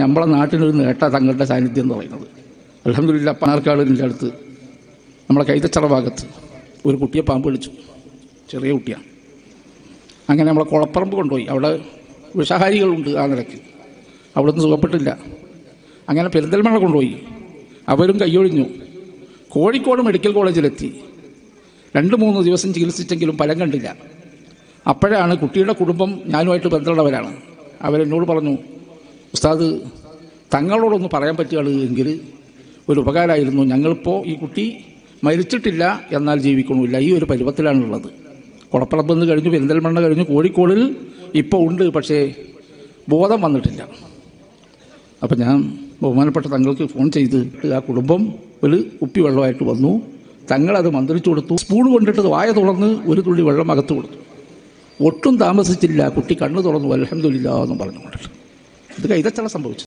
നമ്മളെ നാട്ടിലൊരു നേട്ട തങ്ങളുടെ സാന്നിധ്യം എന്ന് പറയുന്നത്. അൽഹംദുലില്ലാ പാണർക്കാടിൻ്റെ അടുത്ത് നമ്മളെ കൈതച്ചറ ഭാഗത്ത് ഒരു കുട്ടിയെ പാമ്പ് വിളിച്ചു. ചെറിയ കുട്ടിയാണ്. അങ്ങനെ നമ്മളെ കുളപ്പറമ്പ് കൊണ്ടുപോയി. അവിടെ വിഷഹാരികളുണ്ട് ആ നിലയ്ക്ക്. അവിടുന്ന് സുഖപ്പെട്ടില്ല. അങ്ങനെ പെരിന്തൽമണ്ണ കൊണ്ടുപോയി. അവരും കൈയൊഴിഞ്ഞു. കോഴിക്കോട് മെഡിക്കൽ കോളേജിലെത്തി. 2-3 ദിവസം ചികിത്സിച്ചെങ്കിലും ഫലം കണ്ടില്ല. അപ്പോഴാണ് കുട്ടിയുടെ കുടുംബം ഞാനുമായിട്ട് ബന്ധമുള്ളവരാണ്. അവരെന്നോട് പറഞ്ഞു, ഉസ്താദ് തങ്ങളോടൊന്ന് പറയാൻ പറ്റുകയാണ് എങ്കിൽ ഒരു ഉപകാരമായിരുന്നു. ഞങ്ങളിപ്പോൾ ഈ കുട്ടി മരിച്ചിട്ടില്ല, എന്നാൽ ജീവിക്കണമില്ല, ഈ ഒരു പരുവത്തിലാണുള്ളത്. കുളപ്പറമ്പെന്ന് കഴിഞ്ഞു, പെരിന്തൽമണ്ണ കഴിഞ്ഞു, കോഴിക്കോടിൽ ഇപ്പോൾ ഉണ്ട്, പക്ഷേ ബോധം വന്നിട്ടില്ല. അപ്പം ഞാൻ ബഹുമാനപ്പെട്ട തങ്ങൾക്ക് ഫോൺ ചെയ്ത് ആ കുടുംബം ഒരു കുപ്പി വെള്ളമായിട്ട് വന്നു. തങ്ങളത് മന്ത്രിച്ചു കൊടുത്തു. സ്പൂൺ കൊണ്ടിട്ട് വായ തുറന്ന് ഒരു തുള്ളി വെള്ളം അകത്ത് കൊടുത്തു. ഒട്ടും താമസിച്ചില്ല, കുട്ടി കണ്ണ് തുറന്നു. അൽഹംദുലില്ലാ എന്നും പറഞ്ഞുകൊണ്ടിട്ട്. ഇത് കൈതച്ചറ സംഭവിച്ചു.